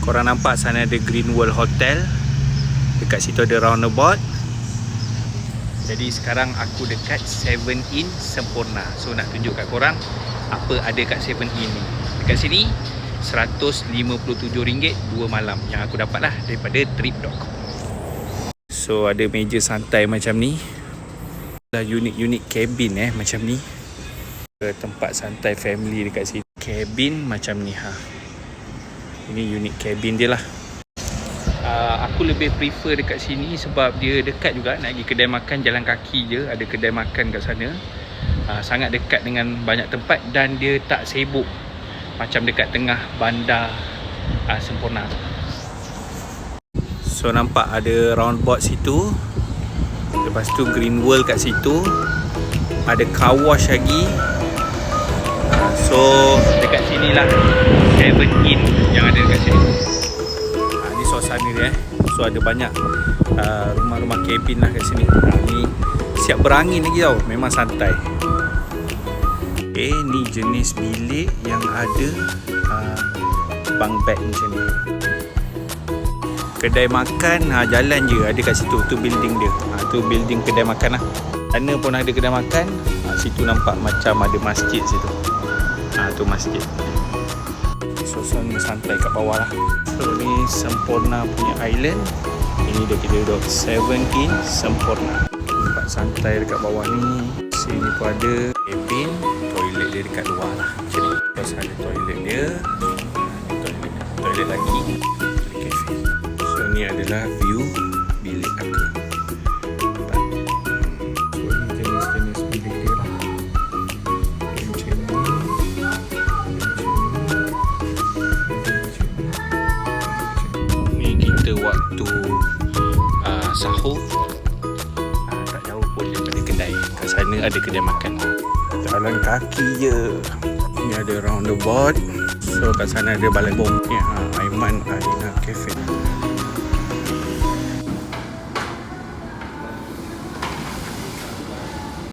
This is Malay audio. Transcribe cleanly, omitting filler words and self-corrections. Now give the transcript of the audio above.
Korang nampak sana ada Green World Hotel. Dekat situ ada roundabout. Jadi sekarang aku dekat 7-in Semporna. So nak tunjuk kat korang apa ada kat 7-in ni. Dekat sini RM157 2 malam yang aku dapat lah daripada trip.com. So ada meja santai macam ni. Dah unik-unik cabin macam ni. Tempat santai family dekat sini. Cabin macam ni Ini unik cabin dia lah. Aku lebih prefer dekat sini sebab dia dekat juga. Nak pergi kedai makan jalan kaki je. Ada kedai makan kat sana. Sangat dekat dengan banyak tempat dan dia tak sibuk macam dekat tengah bandar Semporna. So nampak ada roundabout situ. Lepas tu Green World kat situ. Ada car wash lagi. So dekat sini lah 7-in yang ada dekat sini. Ni suasana dia So ada banyak rumah-rumah cabin lah kat sini. Ni siap berangin lagi tau. Memang santai. Ni jenis bilik yang ada bunk bed macam ni. Kedai makan jalan je ada kat situ. Tu building dia. Tu building kedai makan lah. Sana pun ada kedai makan. Situ nampak macam ada masjid situ. Tu masjid. Suasana santai kat bawah lah. So ni Semporna punya island. Ini dah kita duduk 7-in Semporna. Tempat santai dekat bawah ni. Sini pun ada cabin. Toilet dia dekat luar lah. Macam ni. Terus ada toilet dia. Toilet lagi. Cafe. So ni adalah view bilik aku. So ni jenis-jenis bilik dia lah. Waktu sahur tak jauh pun daripada kedai. Kat sana ada kedai makan. Jalan kaki je. Ni ada roundabout. So kat sana ada balai bom. Aiman Arena Cafe.